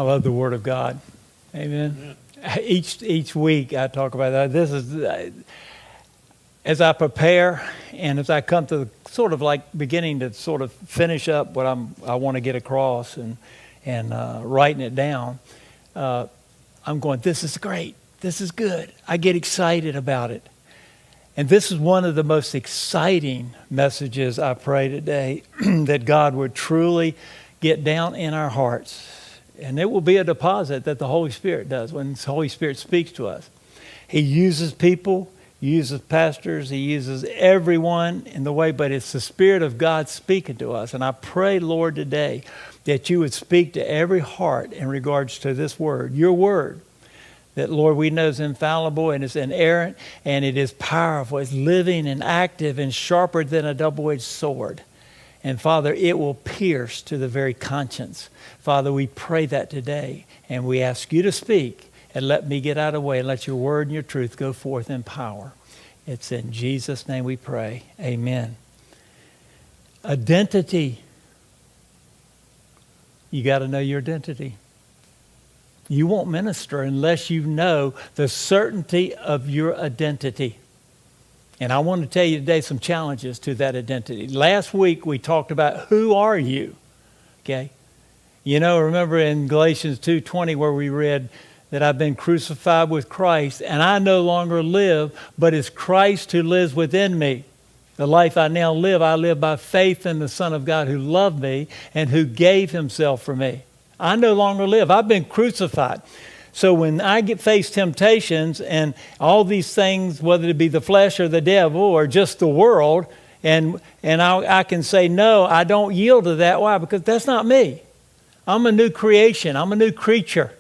I love the Word of God. Amen. Yeah. Each week I talk about that. This is as I prepare and as I come to sort of like beginning to sort of finish up what I want to get across and writing it down. I'm going, this is great. This is good. I get excited about it. And this is one of the most exciting messages I pray today, that God would truly get down in our hearts. And it will be a deposit that the Holy Spirit does when the Holy Spirit speaks to us. He uses people, he uses pastors, he uses everyone in the way, but it's the Spirit of God speaking to us. And I pray, Lord, today that you would speak to every heart in regards to this word, your word. That, Lord, we know is infallible and it's inerrant and it is powerful. It's living and active and sharper than a double-edged sword. And, Father, it will pierce to the very conscience. Father, we pray that today. And we ask you to speak and let me get out of the way and let your word and your truth go forth in power. It's in Jesus' name we pray. Amen. Identity. You got to know your identity. You won't minister unless you know the certainty of your identity. And I want to tell you today some challenges to that identity. Last week we talked about who are you? Okay? You know, remember in Galatians 2:20 where we read that I've been crucified with Christ and I no longer live, but it's Christ who lives within me. The life I now live, I live by faith in the Son of God who loved me and who gave himself for me. I no longer live. I've been crucified. So when I face temptations and all these things, whether it be the flesh or the devil or just the world, and I can say, no, I don't yield to that. Why? Because that's not me. I'm a new creation. I'm a new creature.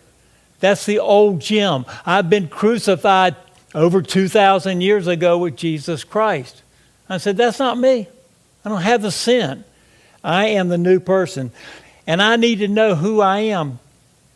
That's the old Jim. I've been crucified over 2,000 years ago with Jesus Christ. I said, that's not me. I don't have the sin. I am the new person. And I need to know who I am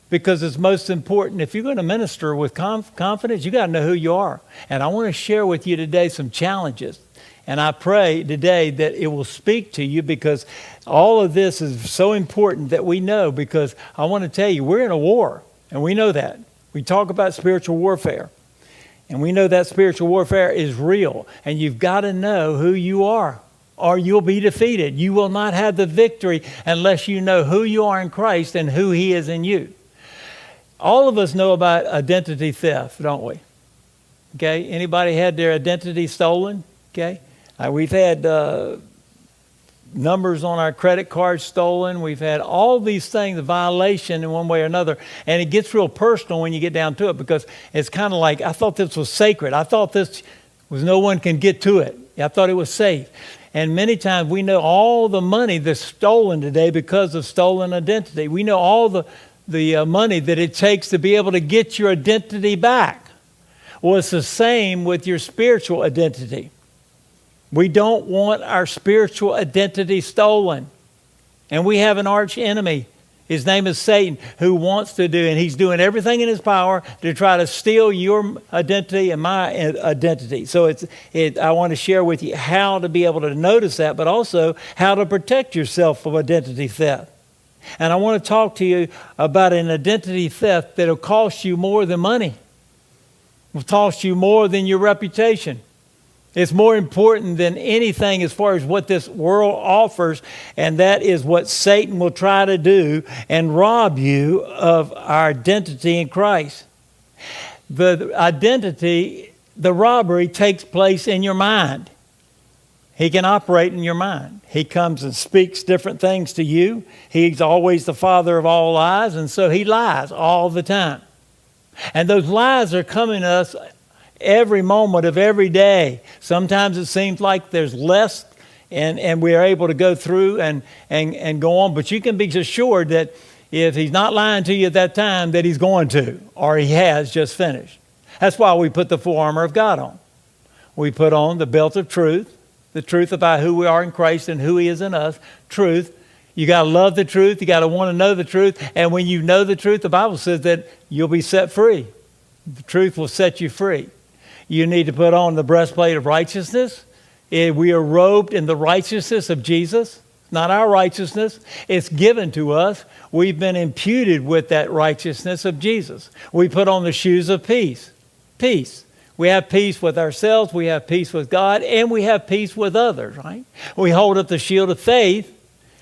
because it's most important. If you're going to minister with confidence, you got to know who you are. And I want to share with you today some challenges. And I pray today that it will speak to you because all of this is so important that we know, because I want to tell you, we're in a war and we know that. We talk about spiritual warfare and we know that spiritual warfare is real, and you've got to know who you are, or you'll be defeated. You will not have the victory unless you know who you are in Christ and who he is in you. All of us know about identity theft, don't we? Okay, anybody had their identity stolen? Okay, we've had numbers on our credit cards stolen. We've had all these things, a violation in one way or another. And it gets real personal when you get down to it, because it's kind of like, I thought this was sacred. I thought this was no one can get to it. I thought it was safe. And many times we know all the money that's stolen today because of stolen identity. We know all the money that it takes to be able to get your identity back. Well, it's the same with your spiritual identity. We don't want our spiritual identity stolen. And we have an arch enemy. His name is Satan, who wants to do, and he's doing everything in his power to try to steal your identity and my identity. So I want to share with you how to be able to notice that, but also how to protect yourself from identity theft. And I want to talk to you about an identity theft that will cost you more than money. It will cost you more than your reputation. It's more important than anything as far as what this world offers, and that is what Satan will try to do and rob you of our identity in Christ. The identity, the robbery takes place in your mind. He can operate in your mind. He comes and speaks different things to you. He's always the father of all lies, and so he lies all the time. And those lies are coming to us every moment of every day. Sometimes it seems like there's less and we are able to go through and go on. But you can be assured that if he's not lying to you at that time, that he's going to, or he has just finished. That's why we put the full armor of God on. We put on the belt of truth, the truth about who we are in Christ and who he is in us. Truth. You got to love the truth. You got to want to know the truth. And when you know the truth, the Bible says that you'll be set free. The truth will set you free. You need to put on the breastplate of righteousness. We are robed in the righteousness of Jesus. not our righteousness. It's given to us. We've been imputed with that righteousness of Jesus. We put on the shoes of peace. Peace. We have peace with ourselves, we have peace with God, and we have peace with others, right? We hold up the shield of faith,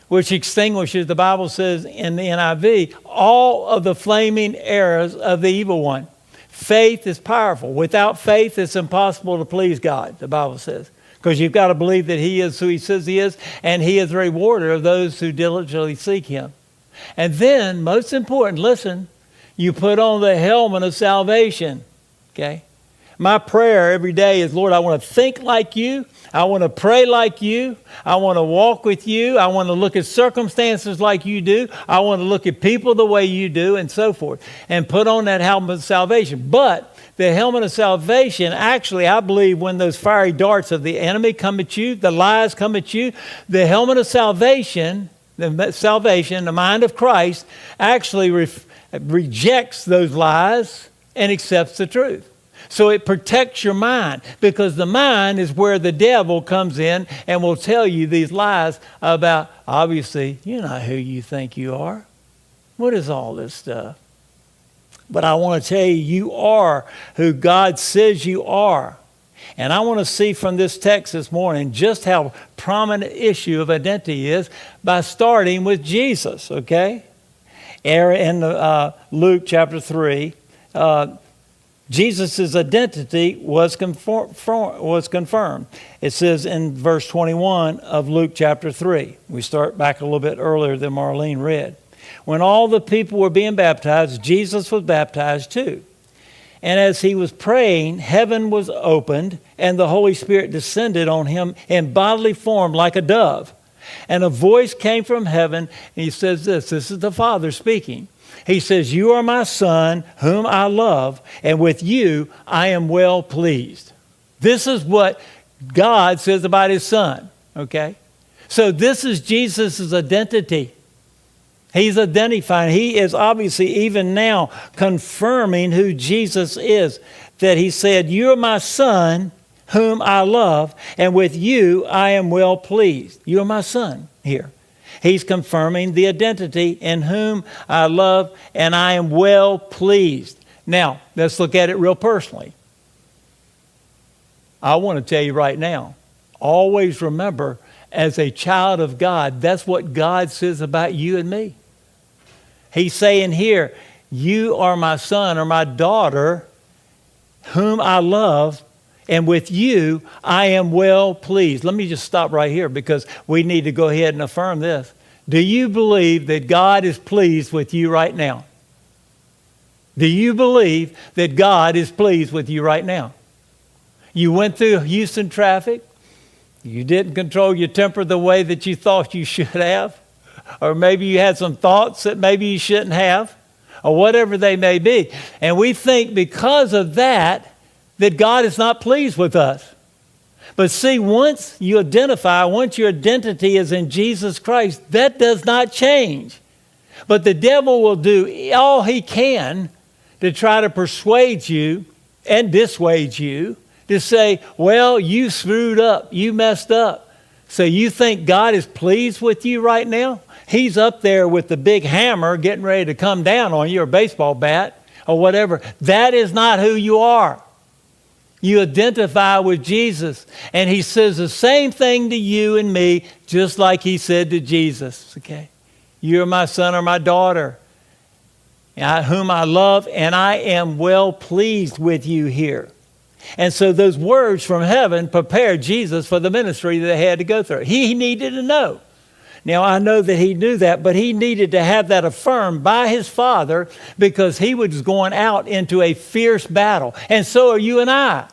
which extinguishes, the Bible says in the NIV, all of the flaming arrows of the evil one. Faith is powerful. Without faith, it's impossible to please God, the Bible says. Because you've got to believe that He is who He says He is, and He is the rewarder of those who diligently seek Him. And then, most important, listen, you put on the helmet of salvation, okay? My prayer every day is, Lord, I want to think like You. I want to pray like You. I want to walk with You. I want to look at circumstances like You do. I want to look at people the way You do, and so forth. And put on that helmet of salvation. But the helmet of salvation, actually, I believe when those fiery darts of the enemy come at you, the lies come at you, the helmet of salvation, the mind of Christ, actually rejects those lies and accepts the truth. So it protects your mind, because the mind is where the devil comes in and will tell you these lies about, obviously, you're not who you think you are. What is all this stuff? But I want to tell you, you are who God says you are. And I want to see from this text this morning just how prominent issue of identity is by starting with Jesus, okay? In Luke chapter 3, Jesus' identity was confirmed. It says in verse 21 of Luke chapter 3. We start back a little bit earlier than Marlene read. When all the people were being baptized, Jesus was baptized too. And as he was praying, heaven was opened, and the Holy Spirit descended on him in bodily form like a dove. And a voice came from heaven, and he says this is the Father speaking. He says, "You are my Son, whom I love, and with You I am well pleased." This is what God says about His Son, okay? So this is Jesus' identity. He's identifying. He is obviously even now confirming who Jesus is. That He said, "You are my Son, whom I love, and with You I am well pleased." You are my Son here. He's confirming the identity, in whom I love and I am well pleased. Now, let's look at it real personally. I want to tell you right now, always remember, as a child of God, that's what God says about you and me. He's saying here, "You are my son or my daughter, whom I love, and with You I am well pleased." Let me just stop right here, because we need to go ahead and affirm this. Do you believe that God is pleased with you right now? Do you believe that God is pleased with you right now? You went through Houston traffic. You didn't control your temper the way that you thought you should have. Or maybe you had some thoughts that maybe you shouldn't have. Or whatever they may be. And we think because of that God is not pleased with us. But see, once your identity is in Jesus Christ, that does not change. But the devil will do all he can to try to persuade you and dissuade you to say, well, you screwed up, you messed up. So you think God is pleased with you right now? He's up there with the big hammer getting ready to come down on you, or baseball bat, or whatever. That is not who you are. You identify with Jesus. And He says the same thing to you and me, just like He said to Jesus. Okay? You're my son or my daughter, whom I love, and I am well pleased with you here. And so those words from heaven prepared Jesus for the ministry that He had to go through. He needed to know. Now, I know that He knew that, but He needed to have that affirmed by His Father, because He was going out into a fierce battle. And so are you and I.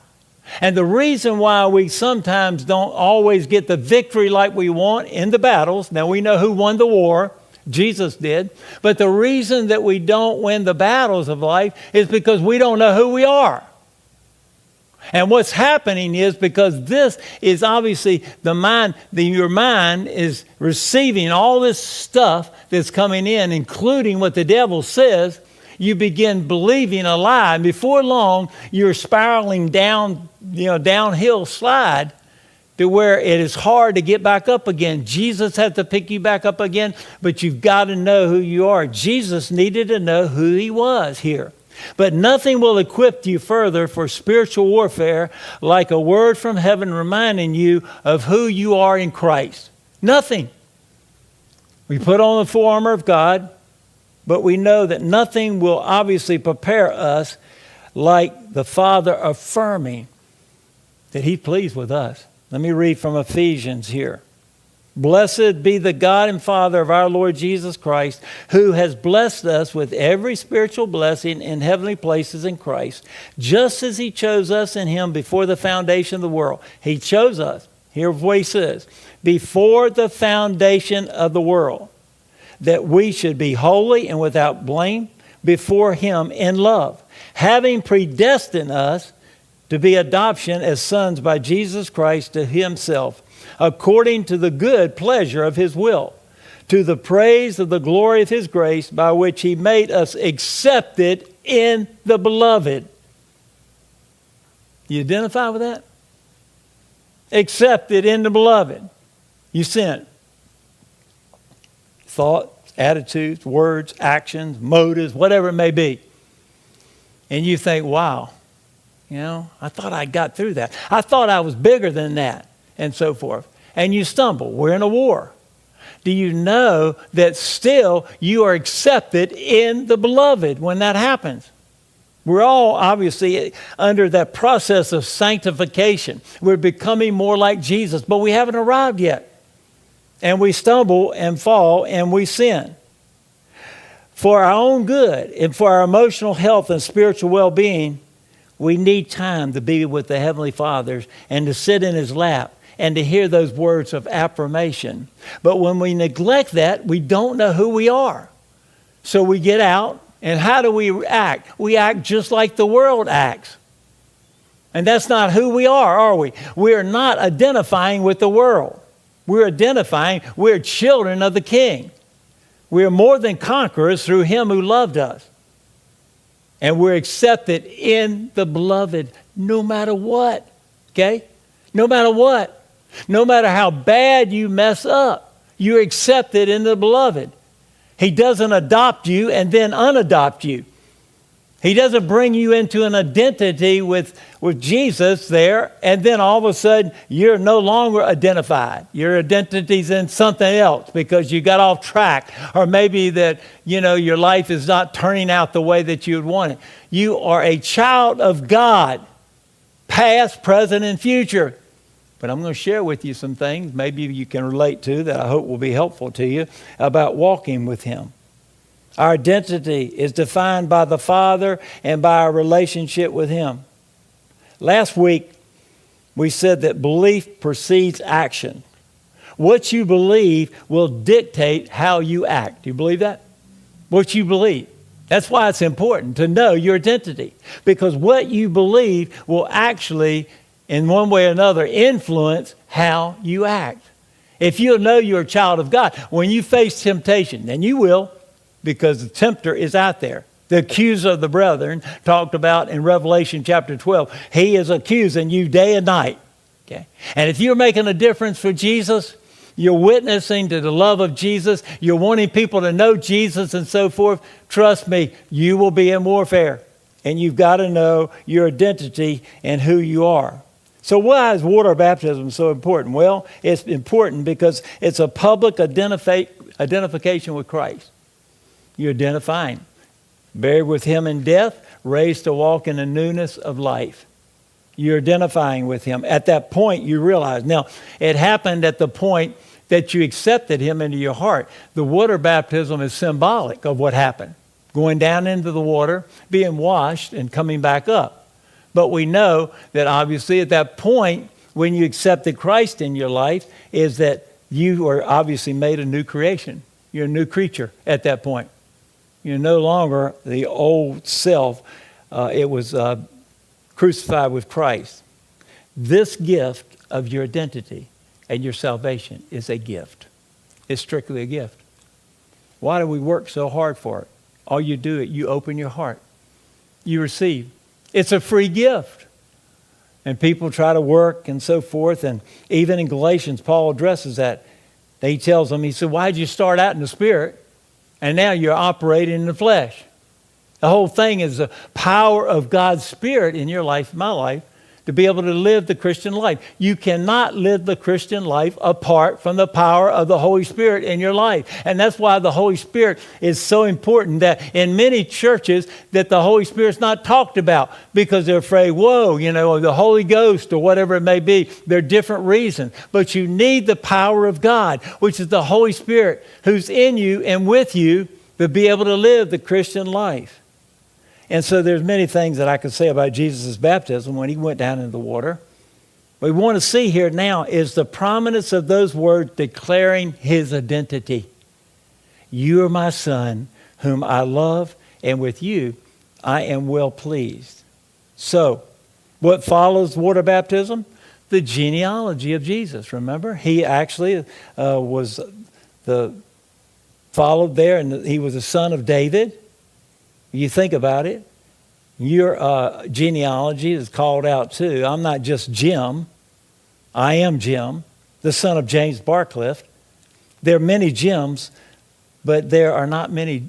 And the reason why we sometimes don't always get the victory like we want in the battles, now we know who won the war, Jesus did, but the reason that we don't win the battles of life is because we don't know who we are. And what's happening is, because this is obviously the mind, your mind is receiving all this stuff that's coming in, including what the devil says, you begin believing a lie. And before long, you're spiraling down, downhill slide, to where it is hard to get back up again. Jesus had to pick you back up again, but you've got to know who you are. Jesus needed to know who he was here. But nothing will equip you further for spiritual warfare like a word from heaven reminding you of who you are in Christ. Nothing. We put on the full armor of God, but we know that nothing will obviously prepare us like the Father affirming that he's pleased with us. Let me read from Ephesians here. Blessed be the God and Father of our Lord Jesus Christ, who has blessed us with every spiritual blessing in heavenly places in Christ, just as he chose us in him before the foundation of the world. He chose us. Here's what he says. Before the foundation of the world, that we should be holy and without blame before him in love, having predestined us to be adoption as sons by Jesus Christ to himself, according to the good pleasure of his will, to the praise of the glory of his grace, by which he made us accepted in the beloved. You identify with that? Accepted in the beloved. You sin. Thoughts, attitudes, words, actions, motives, whatever it may be. And you think, wow, I thought I got through that. I thought I was bigger than that, and so forth. And you stumble. We're in a war. Do you know that still you are accepted in the beloved when that happens? We're all obviously under that process of sanctification. We're becoming more like Jesus, but we haven't arrived yet. And we stumble and fall and we sin. For our own good and for our emotional health and spiritual well-being, we need time to be with the Heavenly Father and to sit in his lap and to hear those words of affirmation. But when we neglect that, we don't know who we are. So we get out, and how do we act? We act just like the world acts. And that's not who we are we? We are not identifying with the world. We're children of the King. We are more than conquerors through him who loved us. And we're accepted in the beloved no matter what. Okay? No matter what. No matter how bad you mess up, you're accepted in the beloved. He doesn't adopt you and then unadopt you. He doesn't bring you into an identity with Jesus there, and then all of a sudden you're no longer identified. Your identity's in something else because you got off track, or maybe that your life is not turning out the way that you would want it. You are a child of God, past, present, and future. But I'm going to share with you some things maybe you can relate to that I hope will be helpful to you about walking with him. Our identity is defined by the Father and by our relationship with him. Last week, we said that belief precedes action. What you believe will dictate how you act. Do you believe that? What you believe. That's why it's important to know your identity. Because what you believe will actually, in one way or another, influence how you act. If you'll know you're a child of God, when you face temptation, and you will, because the tempter is out there. The accuser of the brethren, talked about in Revelation chapter 12. He is accusing you day and night. Okay? And if you're making a difference for Jesus, you're witnessing to the love of Jesus, you're wanting people to know Jesus and so forth, trust me, you will be in warfare. And you've got to know your identity and who you are. So why is water baptism so important? Well, it's important because it's a public identification with Christ. You're identifying. Buried with him in death, raised to walk in the newness of life. You're identifying with him. At that point, you realize. Now, it happened at the point that you accepted him into your heart. The water baptism is symbolic of what happened. Going down into the water, being washed, and coming back up. But we know that obviously at that point, when you accepted Christ in your life, is that you are obviously made a new creation. You're a new creature at that point. You're no longer the old self. It was crucified with Christ. This gift of your identity and your salvation is a gift. It's strictly a gift. Why do we work so hard for it? All you do is you open your heart. You receive. It's a free gift. And people try to work and so forth. And even in Galatians, Paul addresses that. He tells them, he said, why did you start out in the Spirit and now you're operating in the flesh? The whole thing is the power of God's Spirit in your life, my life, to be able to live the Christian life. You cannot live the Christian life apart from the power of the Holy Spirit in your life. And that's why the Holy Spirit is so important, that in many churches that the Holy Spirit's not talked about because they're afraid, whoa, the Holy Ghost or whatever it may be. There are different reasons. But you need the power of God, which is the Holy Spirit who's in you and with you to be able to live the Christian life. And so there's many things that I could say about Jesus' baptism when he went down into the water. What we want to see here now is the prominence of those words declaring his identity. You are my son, whom I love, and with you I am well pleased. So, what follows water baptism? The genealogy of Jesus. Remember, he actually was followed there, and he was a son of David. You think about it, your genealogy is called out too. I'm not just Jim. I am Jim, the son of James Barcliffe. There are many Jims, but there are not many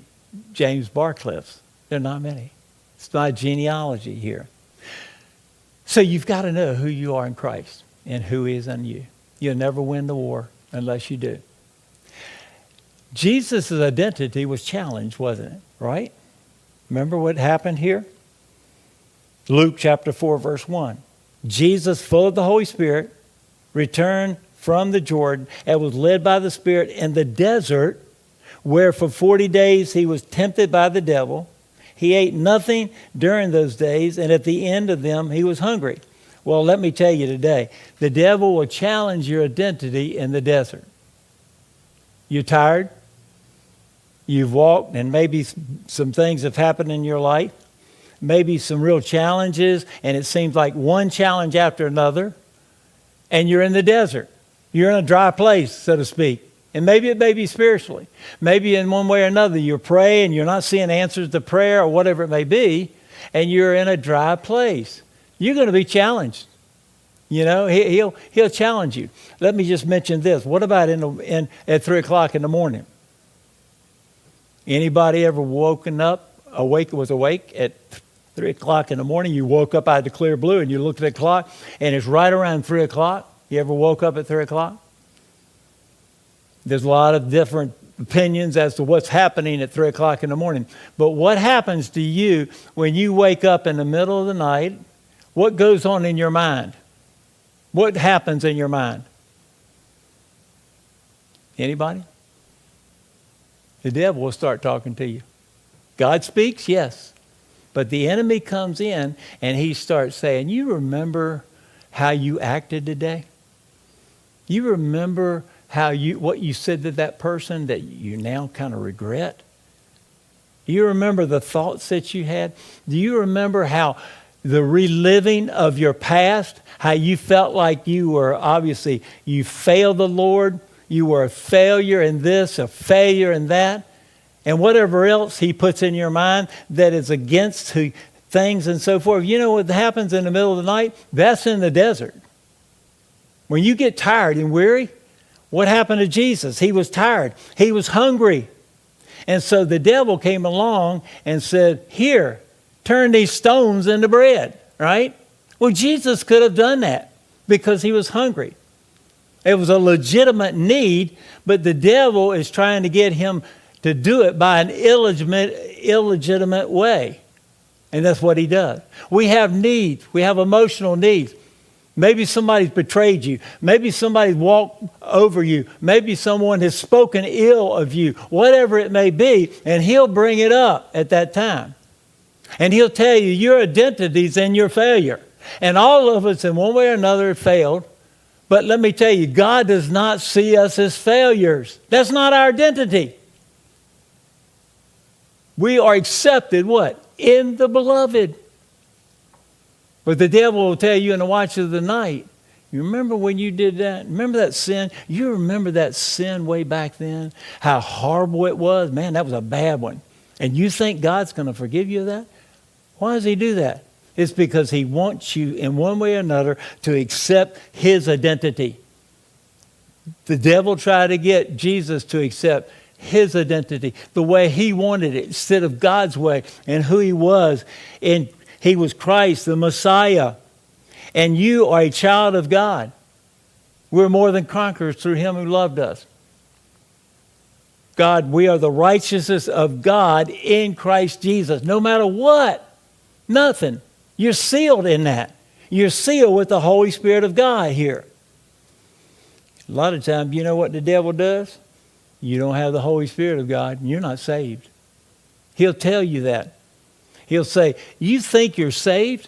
James Barcliffes. There are not many. It's my genealogy here. So you've got to know who you are in Christ and who is in you. You'll never win the war unless you do. Jesus' identity was challenged, wasn't it? Right? Remember what happened here? Luke chapter 4, verse 1. Jesus, full of the Holy Spirit, returned from the Jordan and was led by the Spirit in the desert, where for 40 days he was tempted by the devil. He ate nothing during those days, and at the end of them he was hungry. Well, let me tell you today, the devil will challenge your identity in the desert. You're tired? You've walked, and maybe some things have happened in your life. Maybe some real challenges, and it seems like one challenge after another. And you're in the desert. You're in a dry place, so to speak. And maybe it may be spiritually. Maybe in one way or another you're praying, you're not seeing answers to prayer or whatever it may be, and you're in a dry place. You're going to be challenged. He'll challenge you. Let me just mention this. What about at 3 o'clock in the morning? Anybody ever was awake at 3 o'clock in the morning? You woke up out of the clear blue and you looked at the clock and it's right around 3 o'clock. You ever woke up at 3 o'clock? There's a lot of different opinions as to what's happening at 3 o'clock in the morning. But what happens to you when you wake up in the middle of the night? What goes on in your mind? What happens in your mind? Anybody? The devil will start talking to you. God speaks, yes. But the enemy comes in and he starts saying, you remember how you acted today? You remember what you said to that person that you now kind of regret? Do you remember the thoughts that you had? Do you remember how the reliving of your past, how you felt like you failed the Lord? You were a failure in this, a failure in that. And whatever else he puts in your mind that is against things and so forth. You know what happens in the middle of the night? That's in the desert. When you get tired and weary, what happened to Jesus? He was tired. He was hungry. And so the devil came along and said, here, turn these stones into bread, right? Well, Jesus could have done that because he was hungry. It was a legitimate need, but the devil is trying to get him to do it by an illegitimate way. And that's what he does. We have needs. We have emotional needs. Maybe somebody's betrayed you. Maybe somebody's walked over you. Maybe someone has spoken ill of you. Whatever it may be, and he'll bring it up at that time. And he'll tell you your identity's in your failure. And all of us in one way or another have failed. But let me tell you, God does not see us as failures. That's not our identity. We are accepted, what? In the beloved. But the devil will tell you in the watch of the night, you remember when you did that? Remember that sin? You remember that sin way back then? How horrible it was? Man, that was a bad one. And you think God's going to forgive you of that? Why does he do that? It's because he wants you in one way or another to accept his identity. The devil tried to get Jesus to accept his identity, the way he wanted it, instead of God's way and who he was. And he was Christ, the Messiah. And you are a child of God. We're more than conquerors through him who loved us. God, we are the righteousness of God in Christ Jesus. No matter what, nothing. You're sealed in that. You're sealed with the Holy Spirit of God here. A lot of times, you know what the devil does? You don't have the Holy Spirit of God, and you're not saved. He'll tell you that. He'll say, you think you're saved?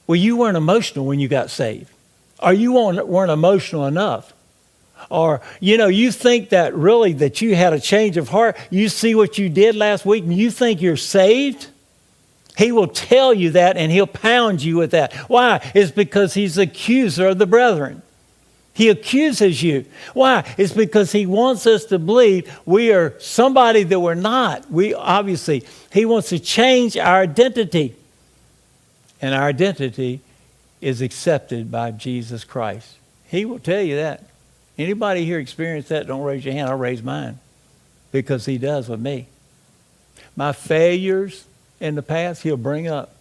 Well, you weren't emotional when you got saved. Or you weren't emotional enough. Or, you think that really that you had a change of heart. You see what you did last week, and you think you're saved? He will tell you that, and he'll pound you with that. Why? It's because he's the accuser of the brethren. He accuses you. Why? It's because he wants us to believe we are somebody that we're not. He wants to change our identity. And our identity is accepted by Jesus Christ. He will tell you that. Anybody here experience that? Don't raise your hand. I'll raise mine. Because he does with me. My failures in the past, he'll bring up.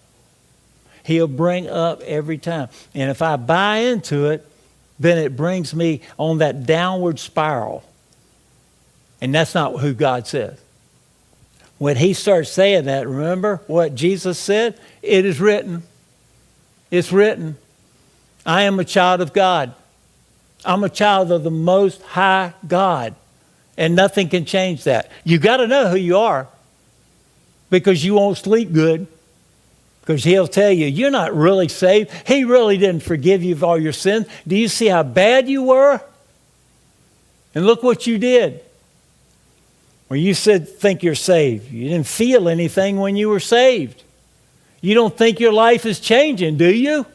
He'll bring up every time. And if I buy into it, then it brings me on that downward spiral. And that's not who God says. When he starts saying that, remember what Jesus said? It is written. It's written. I am a child of God. I'm a child of the Most High God. And nothing can change that. You got to know who you are. Because you won't sleep good. Because he'll tell you, you're not really saved. He really didn't forgive you of all your sins. Do you see how bad you were? And look what you did. When you think you're saved, you didn't feel anything when you were saved. You don't think your life is changing, do you?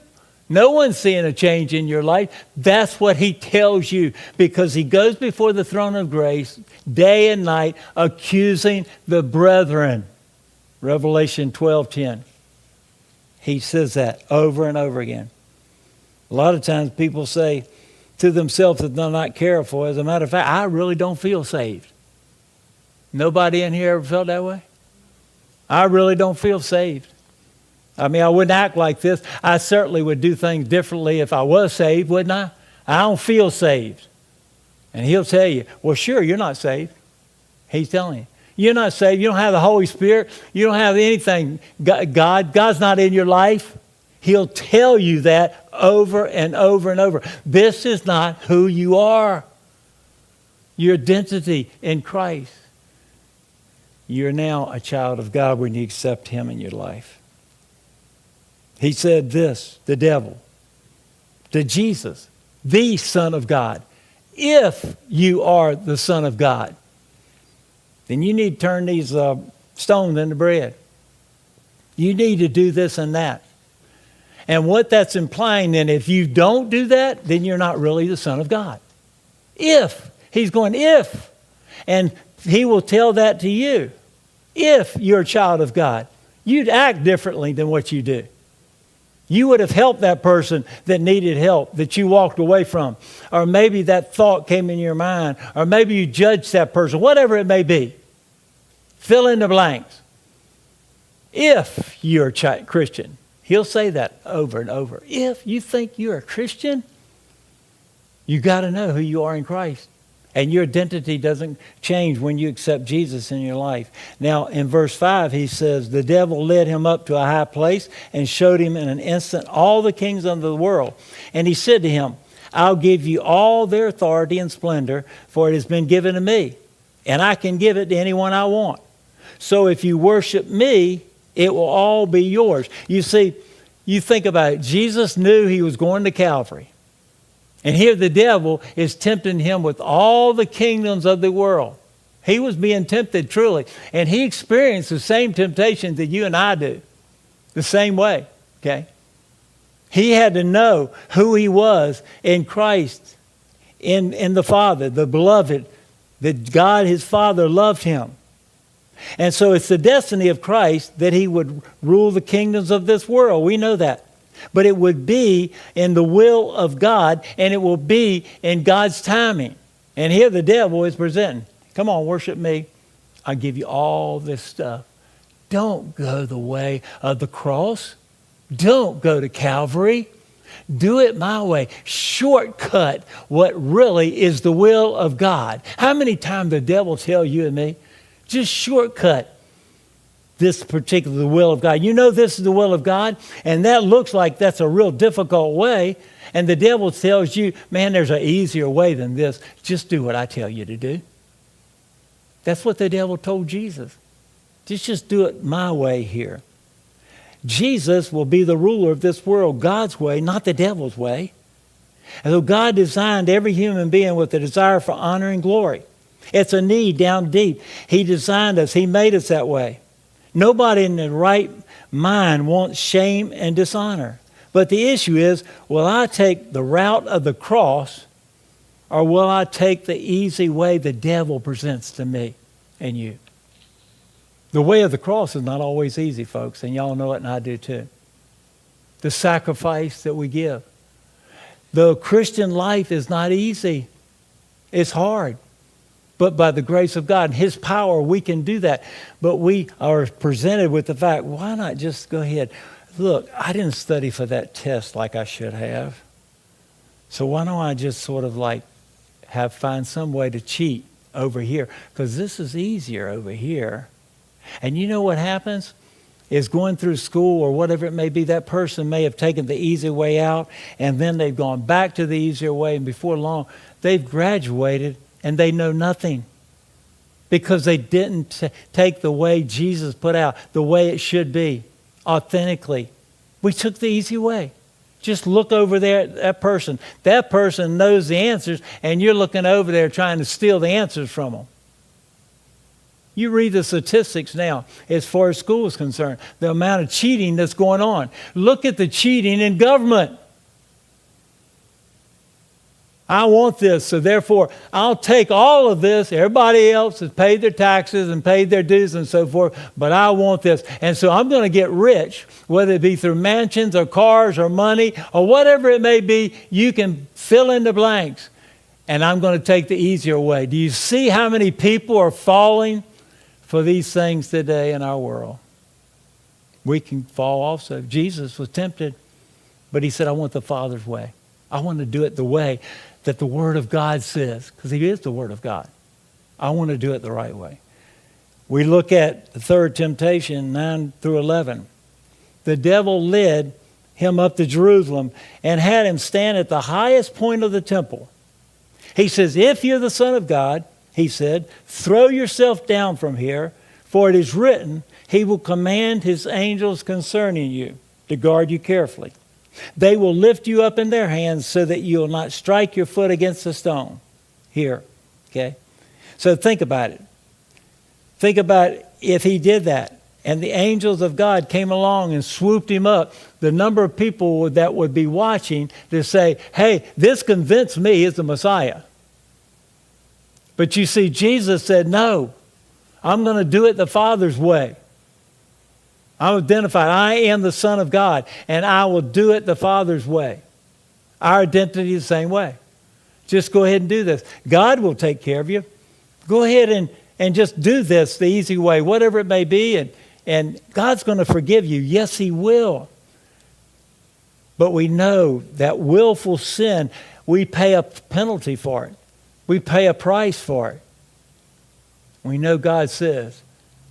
No one's seeing a change in your life. That's what he tells you, because he goes before the throne of grace day and night accusing the brethren. Revelation 12:10. He says that over and over again. A lot of times people say to themselves that they're not careful. As a matter of fact, I really don't feel saved. Nobody in here ever felt that way? I really don't feel saved. I mean, I wouldn't act like this. I certainly would do things differently if I was saved, wouldn't I? I don't feel saved. And he'll tell you, well, sure, you're not saved. He's telling you. You're not saved. You don't have the Holy Spirit. You don't have anything. God's not in your life. He'll tell you that over and over and over. This is not who you are. Your identity in Christ. You're now a child of God when you accept him in your life. He said this, the devil, to Jesus, the Son of God. If you are the Son of God, then you need to turn these stones into bread. You need to do this and that. And what that's implying then, if you don't do that, then you're not really the Son of God. If. He's going, if. And he will tell that to you. If you're a child of God, you'd act differently than what you do. You would have helped that person that needed help, that you walked away from. Or maybe that thought came in your mind. Or maybe you judged that person, whatever it may be. Fill in the blanks. If you're a Christian, he'll say that over and over. If you think you're a Christian, you got to know who you are in Christ. And your identity doesn't change when you accept Jesus in your life. Now, in verse 5, he says, the devil led him up to a high place and showed him in an instant all the kings of the world. And he said to him, I'll give you all their authority and splendor, for it has been given to me. And I can give it to anyone I want. So if you worship me, it will all be yours. You see, you think about it. Jesus knew he was going to Calvary. And here the devil is tempting him with all the kingdoms of the world. He was being tempted truly. And he experienced the same temptation that you and I do. The same way. Okay? He had to know who he was in Christ, in the Father, the beloved, that God, his Father, loved him. And so it's the destiny of Christ that he would rule the kingdoms of this world. We know that. But it would be in the will of God, and it will be in God's timing. And here the devil is presenting, come on, worship me. I'll give you all this stuff. Don't go the way of the cross. Don't go to Calvary. Do it my way. Shortcut what really is the will of God. How many times the devil tell you and me, just shortcut this particular will of God. You know this is the will of God, and that looks like that's a real difficult way. And the devil tells you, man, there's an easier way than this. Just do what I tell you to do. That's what the devil told Jesus. Just do it my way here. Jesus will be the ruler of this world, God's way, not the devil's way. And so God designed every human being with a desire for honor and glory. It's a need down deep. He designed us. He made us that way. Nobody in their right mind wants shame and dishonor. But the issue is, will I take the route of the cross, or will I take the easy way the devil presents to me and you? The way of the cross is not always easy, folks, and y'all know it, and I do too. The sacrifice that we give. The Christian life is not easy. It's hard. But by the grace of God and his power, we can do that. But we are presented with the fact, why not just go ahead? Look, I didn't study for that test like I should have. So why don't I just sort of like find some way to cheat over here? Because this is easier over here. And you know what happens? Is going through school or whatever it may be, that person may have taken the easy way out, and then they've gone back to the easier way, and before long, they've graduated and they know nothing because they didn't take the way Jesus put out, the way it should be, authentically. We took the easy way. Just look over there at that person. That person knows the answers, and you're looking over there trying to steal the answers from them. You read the statistics now as far as school is concerned, the amount of cheating that's going on. Look at the cheating in government. I want this, so therefore I'll take all of this. Everybody else has paid their taxes and paid their dues and so forth, but I want this. And so I'm going to get rich, whether it be through mansions or cars or money or whatever it may be. You can fill in the blanks. And I'm going to take the easier way. Do you see how many people are falling for these things today in our world? We can fall also. Jesus was tempted, but he said, I want the Father's way. I want to do it the way that the Word of God says, because he is the Word of God. I want to do it the right way. We look at the third temptation, 9 through 11. The devil led him up to Jerusalem and had him stand at the highest point of the temple. He says, if you're the Son of God, he said, throw yourself down from here, for it is written, he will command his angels concerning you to guard you carefully. They will lift you up in their hands so that you will not strike your foot against a stone. Here, okay? So think about it. Think about if he did that and the angels of God came along and swooped him up, the number of people that would be watching to say, hey, this convinced me is the Messiah. But you see, Jesus said, no, I'm going to do it the Father's way. I'm identified. I am the Son of God, and I will do it the Father's way. Our identity is the same way. Just go ahead and do this. God will take care of you. Go ahead and just do this the easy way, whatever it may be, and God's going to forgive you. Yes, he will. But we know that willful sin, we pay a penalty for it. We pay a price for it. We know God says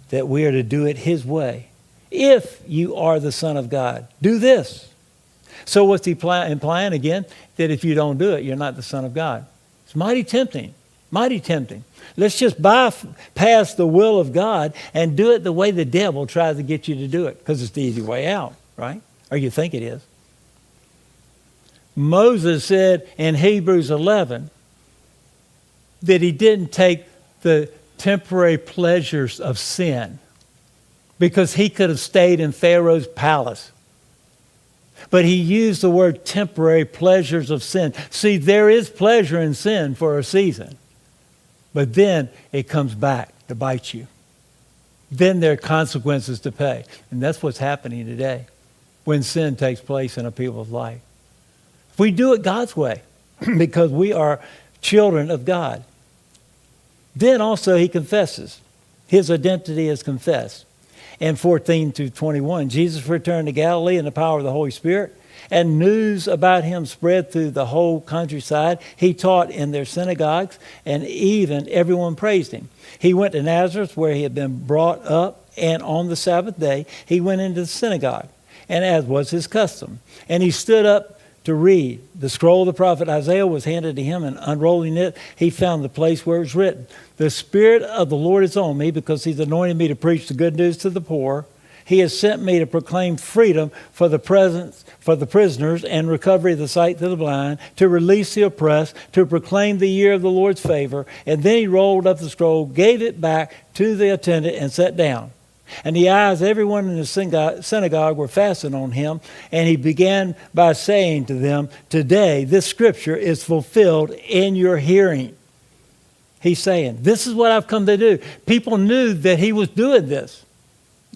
that we are to do it his way. If you are the Son of God, do this. So what's he implying again? That if you don't do it, you're not the Son of God. It's mighty tempting. Mighty tempting. Let's just bypass the will of God and do it the way the devil tries to get you to do it, because it's the easy way out, right? Or you think it is. Moses said in Hebrews 11 that he didn't take the temporary pleasures of sin, because he could have stayed in Pharaoh's palace. But he used the word temporary pleasures of sin. See, there is pleasure in sin for a season, but then it comes back to bite you. then there are consequences to pay. And that's what's happening today when sin takes place in a people's life. If we do it God's way, because we are children of God, then also he confesses. His identity is confessed. And 14 through 21, Jesus returned to Galilee in the power of the Holy Spirit, and news about him spread through the whole countryside. He taught in their synagogues, and even everyone praised him. He went to Nazareth, where he had been brought up, and on the Sabbath day he went into the synagogue, and as was his custom. And he stood up to read. The scroll of the prophet Isaiah was handed to him, and unrolling it, he found the place where it was written, "The Spirit of the Lord is on me, because he's anointed me to preach the good news to the poor. He has sent me to proclaim freedom for the prisoners and recovery of the sight to the blind, to release the oppressed, to proclaim the year of the Lord's favor." And then he rolled up the scroll, gave it back to the attendant, and sat down. And the eyes of everyone in the synagogue were fastened on him. And he began by saying to them, "Today this scripture is fulfilled in your hearing." He's saying, this is what I've come to do. People knew that he was doing this.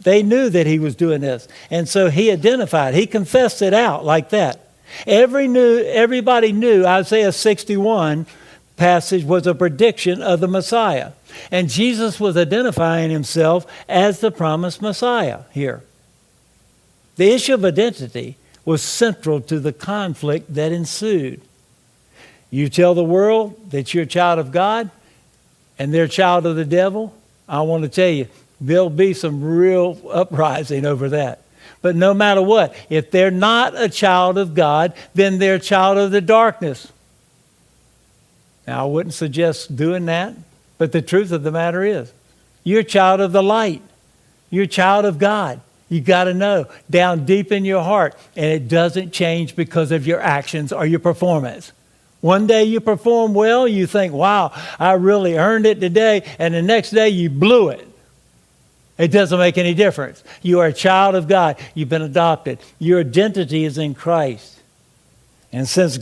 They knew that he was doing this. And so he identified. He confessed it out like that. Everybody knew Isaiah 61 passage was a prediction of the Messiah. And Jesus was identifying himself as the promised Messiah here. The issue of identity was central to the conflict that ensued. You tell the world that you're a child of God and they're a child of the devil, I want to tell you, there'll be some real uprising over that. But no matter what, if they're not a child of God, then they're a child of the darkness. Now, I wouldn't suggest doing that, but the truth of the matter is, you're a child of the light. You're a child of God. You got to know down deep in your heart, and it doesn't change because of your actions or your performance. One day you perform well, you think, wow, I really earned it today, and the next day you blew it. It doesn't make any difference. You are a child of God. You've been adopted. Your identity is in Christ. And since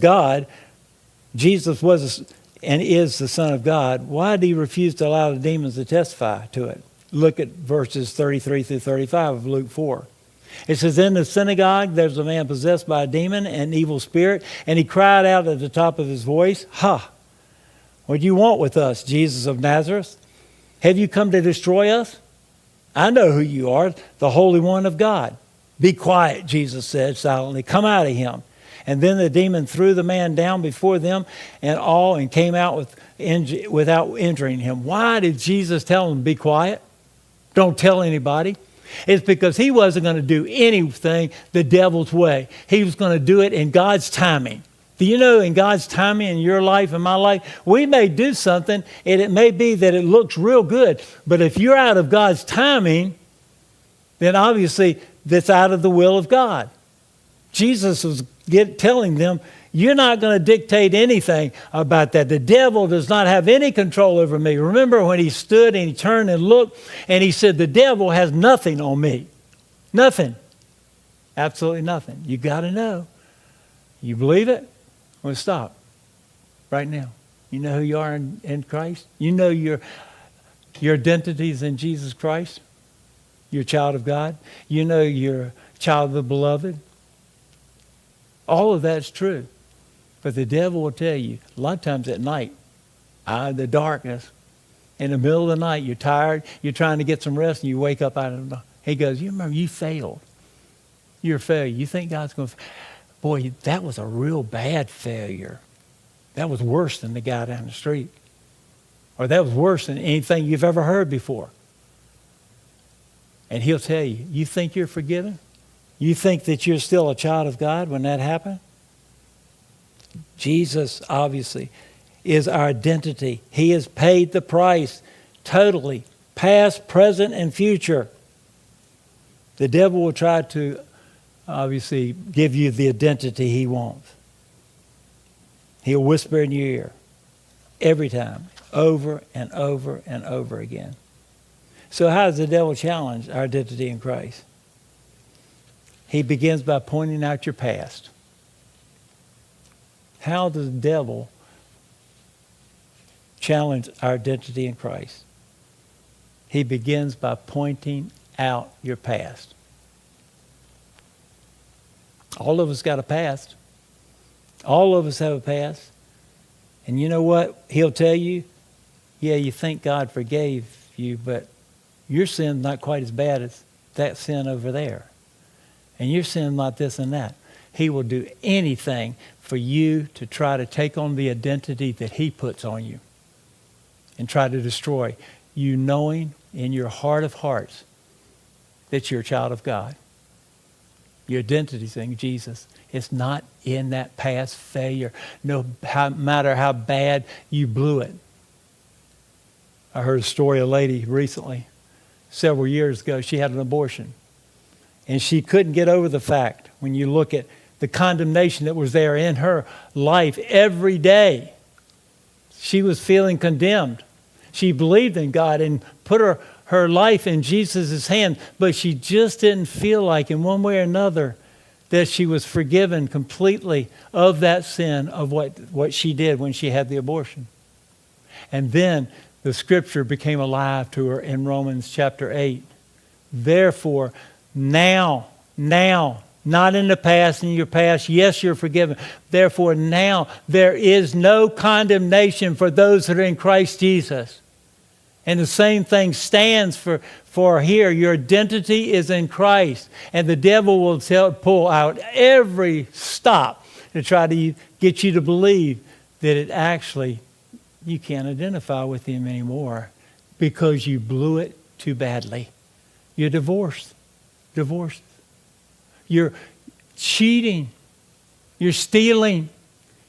Jesus was and is the Son of God, why did he refuse to allow the demons to testify to it? Look at verses 33 through 35 of Luke 4. It says, in the synagogue, there's a man possessed by a demon, an evil spirit, and he cried out at the top of his voice, "Ha! What do you want with us, Jesus of Nazareth? Have you come to destroy us? I know who you are, the Holy One of God." "Be quiet," Jesus said silently. "Come out of him." And then the demon threw the man down before them and came out without injuring him. Why did Jesus tell him, be quiet? Don't tell anybody. It's because he wasn't going to do anything the devil's way. He was going to do it in God's timing. Do you know, in God's timing, in your life and my life, we may do something and it may be that it looks real good. But if you're out of God's timing, then obviously that's out of the will of God. Jesus was telling them, you're not going to dictate anything about that. The devil does not have any control over me. Remember when he stood and he turned and looked and he said, the devil has nothing on me. Nothing. Absolutely nothing. You got to know. You believe it? Well, stop right now. You know who you are in Christ? You know your identity is in Jesus Christ. You're a child of God. You know you're a child of the beloved. All of that's true. But the devil will tell you, a lot of times at night, out of the darkness, in the middle of the night, you're tired, you're trying to get some rest, and you wake up out of the night. He goes, you remember, you failed. You're a failure. You think God's going to... Boy, that was a real bad failure. That was worse than the guy down the street. Or that was worse than anything you've ever heard before. And he'll tell you, you think you're forgiven? You think that you're still a child of God when that happened? Jesus, obviously, is our identity. He has paid the price totally, past, present, and future. The devil will try to, obviously, give you the identity he wants. He'll whisper in your ear every time, over and over and over again. So how does the devil challenge our identity in Christ? He begins by pointing out your past. How does the devil challenge our identity in Christ? He begins by pointing out your past. All of us got a past. All of us have a past. And you know what? He'll tell you, yeah, you think God forgave you, but your sin's not quite as bad as that sin over there. And your sin's not this and that. He will do anything for you to try to take on the identity that he puts on you and try to destroy you, knowing in your heart of hearts that you're a child of God. Your identity's in Jesus. It's not in that past failure, no matter how bad you blew it. I heard a story of a lady recently, several years ago. She had an abortion. And she couldn't get over the fact, when you look at the condemnation that was there in her life every day, she was feeling condemned. She believed in God and put her life in Jesus' hand, but she just didn't feel like, in one way or another, that she was forgiven completely of that sin of what she did when she had the abortion. And then the scripture became alive to her in Romans chapter 8. Therefore, now, not in the past, in your past, yes, you're forgiven. Therefore, now there is no condemnation for those that are in Christ Jesus. And the same thing stands for here. Your identity is in Christ. And the devil will pull out every stop to try to get you to believe that it actually, you can't identify with him anymore because you blew it too badly. You're divorced. You're cheating. You're stealing.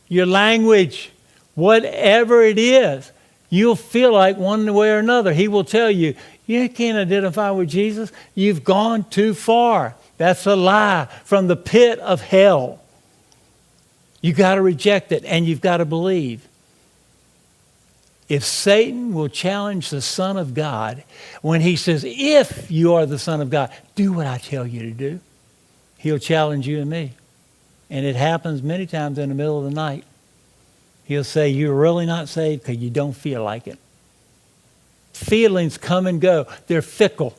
Your language, whatever it is, you'll feel like one way or another. He will tell you, you can't identify with Jesus. You've gone too far. That's a lie from the pit of hell. You got to reject it, and you've got to believe. If Satan will challenge the Son of God when he says, if you are the Son of God, do what I tell you to do, he'll challenge you and me. And it happens many times in the middle of the night. He'll say, you're really not saved because you don't feel like it. Feelings come and go. They're fickle.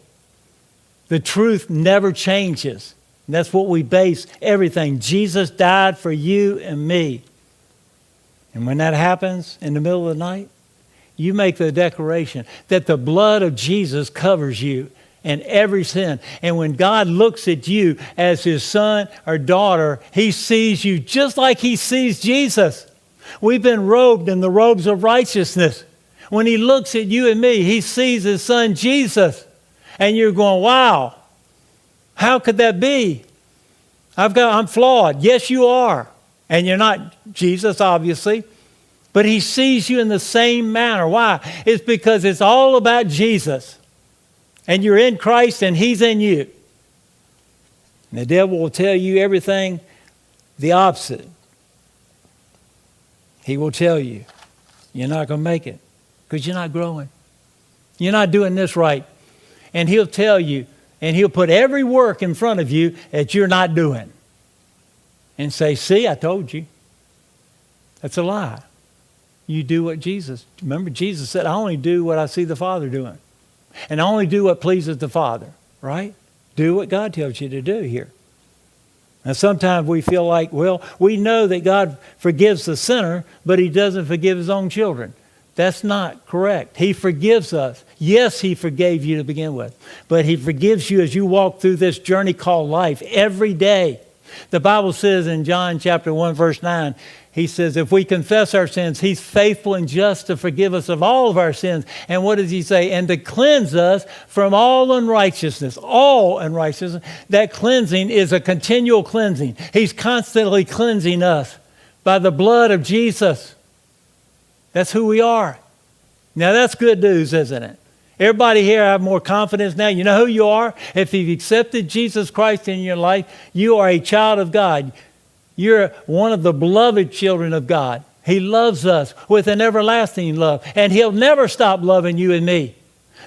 The truth never changes. And that's what we base everything. Jesus died for you and me. And when that happens in the middle of the night, you make the declaration that the blood of Jesus covers you and every sin. And when God looks at you as his son or daughter, he sees you just like he sees Jesus. We've been robed in the robes of righteousness. When he looks at you and me, he sees his son Jesus. And you're going, wow, how could that be? I'm flawed. Yes, you are. And you're not Jesus, obviously. But he sees you in the same manner. Why? It's because it's all about Jesus. And you're in Christ and he's in you. And the devil will tell you everything the opposite. He will tell you, you're not going to make it because you're not growing. You're not doing this right. And he'll tell you, and he'll put every work in front of you that you're not doing. And say, see, I told you. That's a lie. You do what Jesus. Remember, Jesus said, I only do what I see the Father doing. And I only do what pleases the Father, right? Do what God tells you to do here. And sometimes we feel like, well, we know that God forgives the sinner, but he doesn't forgive his own children. That's not correct. He forgives us. Yes, he forgave you to begin with, but he forgives you as you walk through this journey called life every day. The Bible says in John chapter 1, verse 9, he says, if we confess our sins, he's faithful and just to forgive us of all of our sins. And what does he say? And to cleanse us from all unrighteousness. All unrighteousness. That cleansing is a continual cleansing. He's constantly cleansing us by the blood of Jesus. That's who we are. Now that's good news, isn't it? Everybody here have more confidence now. You know who you are? If you've accepted Jesus Christ in your life, you are a child of God. You're one of the beloved children of God. He loves us with an everlasting love, and he'll never stop loving you and me.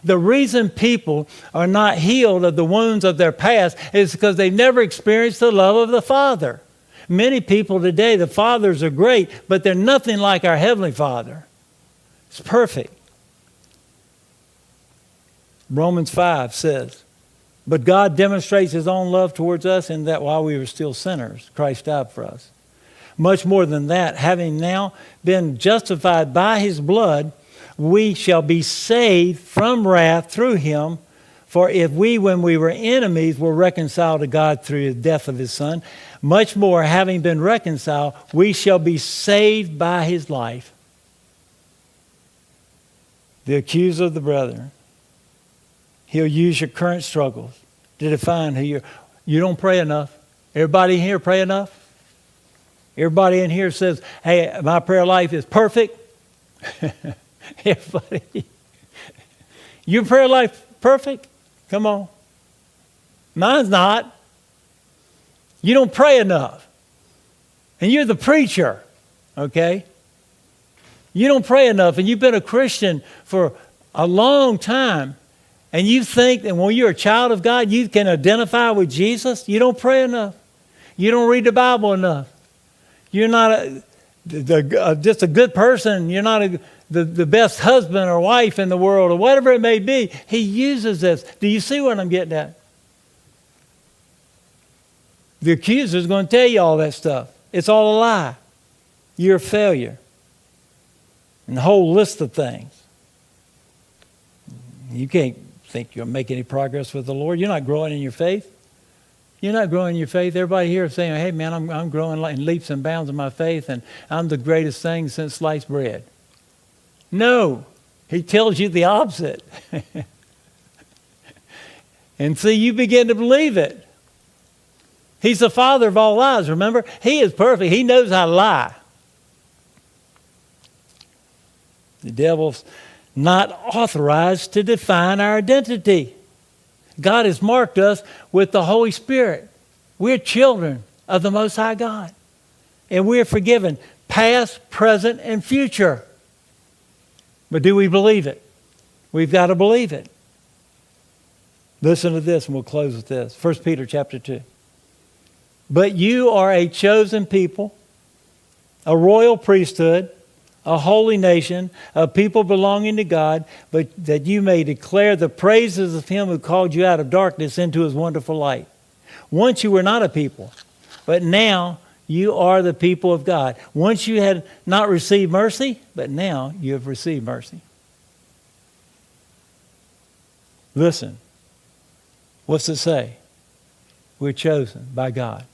The reason people are not healed of the wounds of their past is because they've never experienced the love of the Father. Many people today, the fathers are great, but they're nothing like our Heavenly Father. It's perfect. Romans 5 says, but God demonstrates his own love towards us in that while we were still sinners, Christ died for us. Much more than that, having now been justified by his blood, we shall be saved from wrath through him. For if we, when we were enemies, were reconciled to God through the death of his Son, much more, having been reconciled, we shall be saved by his life. The accuser of the brethren. He'll use your current struggles to define who you are. You don't pray enough. Everybody in here pray enough? Everybody in here says, hey, my prayer life is perfect. Everybody. Your prayer life perfect? Come on. Mine's not. You don't pray enough. And you're the preacher, okay? You don't pray enough, and you've been a Christian for a long time, and you think that when you're a child of God, you can identify with Jesus. You don't pray enough. You don't read the Bible enough. You're not just a good person. You're not the best husband or wife in the world or whatever it may be. He uses this. Do you see what I'm getting at? The accuser is going to tell you all that stuff. It's all a lie. You're a failure. And a whole list of things. You can't think you'll make any progress with the Lord. You're not growing in your faith. You're not growing in your faith. Everybody here is saying, hey, man, I'm growing in leaps and bounds in my faith, and I'm the greatest thing since sliced bread. No. He tells you the opposite. And see, you begin to believe it. He's the father of all lies, remember? He is perfect. He knows how to lie. The devil's not authorized to define our identity. God has marked us with the Holy Spirit. We're children of the Most High God. And we're forgiven past, present, and future. But do we believe it? We've got to believe it. Listen to this and we'll close with this. 1 Peter chapter 2. But you are a chosen people, a royal priesthood, a holy nation, a people belonging to God, but that you may declare the praises of him who called you out of darkness into his wonderful light. Once you were not a people, but now you are the people of God. Once you had not received mercy, but now you have received mercy. Listen, what's it say? We're chosen by God.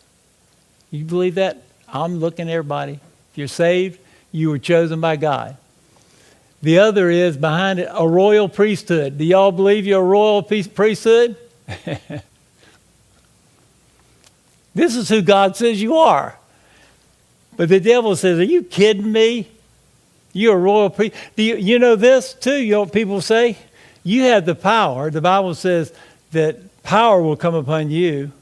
You believe that? I'm looking at everybody. If you're saved, you were chosen by God. The other is behind it, a royal priesthood. Do y'all believe you're a royal priesthood? This is who God says you are. But the devil says, are you kidding me? You're a royal priest. Do you know this too? You know what people say? You have the power. The Bible says that power will come upon you.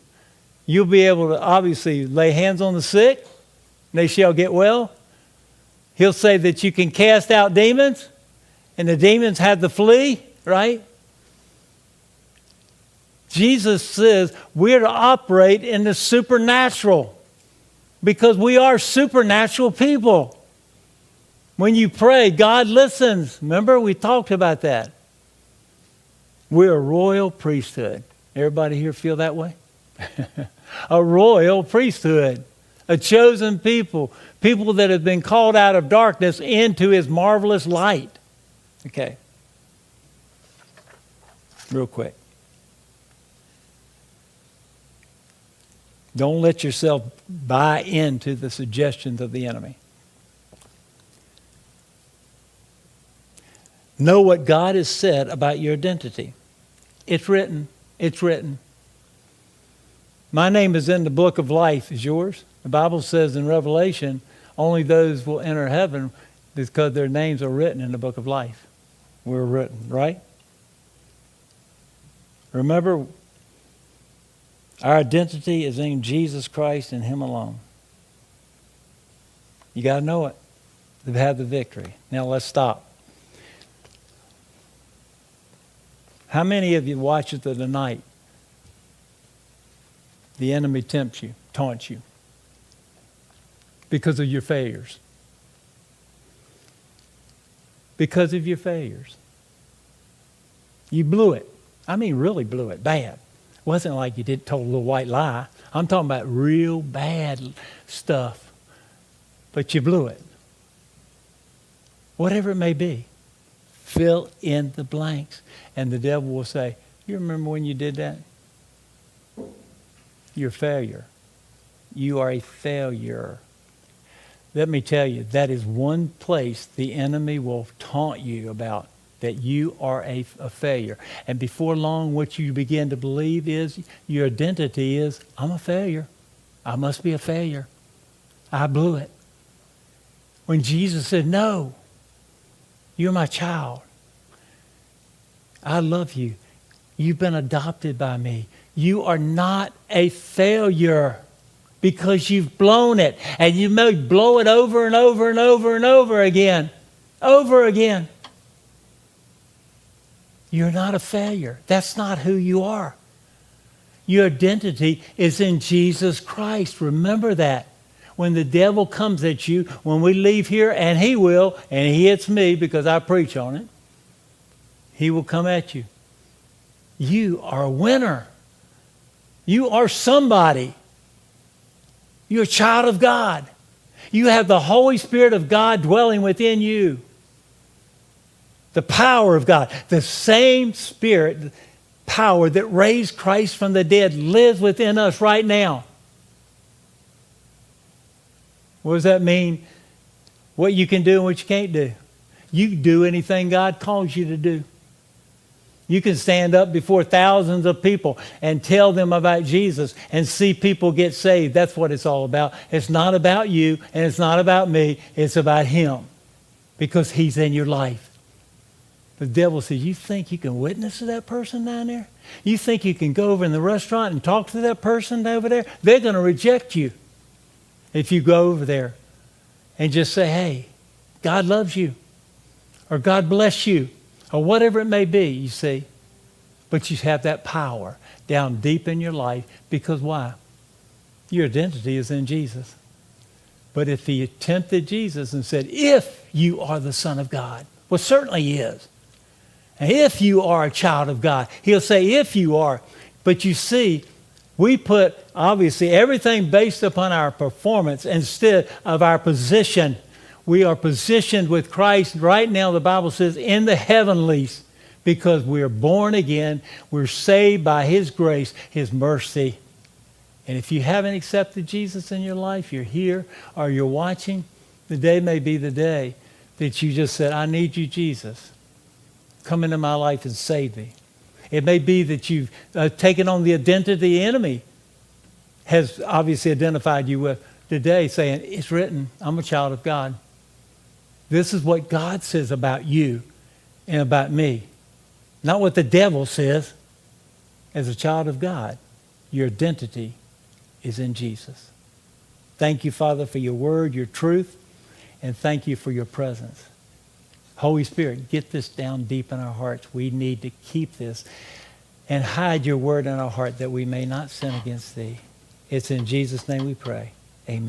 You'll be able to obviously lay hands on the sick. And they shall get well. He'll say that you can cast out demons, and the demons have to flee, right? Jesus says we're to operate in the supernatural because we are supernatural people. When you pray, God listens. Remember, we talked about that. We're a royal priesthood. Everybody here feel that way? A royal priesthood. A chosen people, people that have been called out of darkness into his marvelous light. Okay. Real quick. Don't let yourself buy into the suggestions of the enemy. Know what God has said about your identity. It's written. It's written. My name is in the book of life. Is yours? The Bible says in Revelation, only those will enter heaven because their names are written in the book of life. We're written, right? Remember, our identity is in Jesus Christ and him alone. You got to know it to have the victory. Now let's stop. How many of you watch it tonight? The enemy tempts you, taunts you because of your failures. Because of your failures. You blew it. I mean, really blew it bad. It wasn't like you told a little white lie. I'm talking about real bad stuff. But you blew it. Whatever it may be, fill in the blanks. And the devil will say, you remember when you did that? You're a failure. You are a failure. Let me tell you, that is one place the enemy will taunt you about, that you are a failure. And before long, what you begin to believe is, your identity is, I'm a failure. I must be a failure. I blew it. When Jesus said, no, you're my child. I love you. You've been adopted by me. You are not a failure because you've blown it. And you may blow it over and over and over and over again. Over again. You're not a failure. That's not who you are. Your identity is in Jesus Christ. Remember that. When the devil comes at you, when we leave here, and he will, and he hits me because I preach on it, he will come at you. You are a winner. You are somebody. You're a child of God. You have the Holy Spirit of God dwelling within you. The power of God. The same Spirit, power that raised Christ from the dead lives within us right now. What does that mean? What you can do and what you can't do. You can do anything God calls you to do. You can stand up before thousands of people and tell them about Jesus and see people get saved. That's what it's all about. It's not about you and it's not about me. It's about Him because He's in your life. The devil says, you think you can witness to that person down there? You think you can go over in the restaurant and talk to that person over there? They're going to reject you if you go over there and just say, hey, God loves you, or God bless you, or whatever it may be, you see. But you have that power down deep in your life because why? Your identity is in Jesus. But if he tempted Jesus and said, if you are the Son of God, well, certainly he is. And if you are a child of God, he'll say, if you are. But you see, we put, obviously, everything based upon our performance instead of our position. We are positioned with Christ right now, the Bible says, in the heavenlies because we're born again. We're saved by His grace, His mercy. And if you haven't accepted Jesus in your life, you're here or you're watching, the day may be the day that you just said, I need you, Jesus. Come into my life and save me. It may be that you've taken on the identity the enemy has obviously identified you with today, saying, it's written, I'm a child of God. This is what God says about you and about me. Not what the devil says. As a child of God, your identity is in Jesus. Thank you, Father, for your word, your truth, and thank you for your presence. Holy Spirit, get this down deep in our hearts. We need to keep this and hide your word in our heart that we may not sin against thee. It's in Jesus' name we pray. Amen.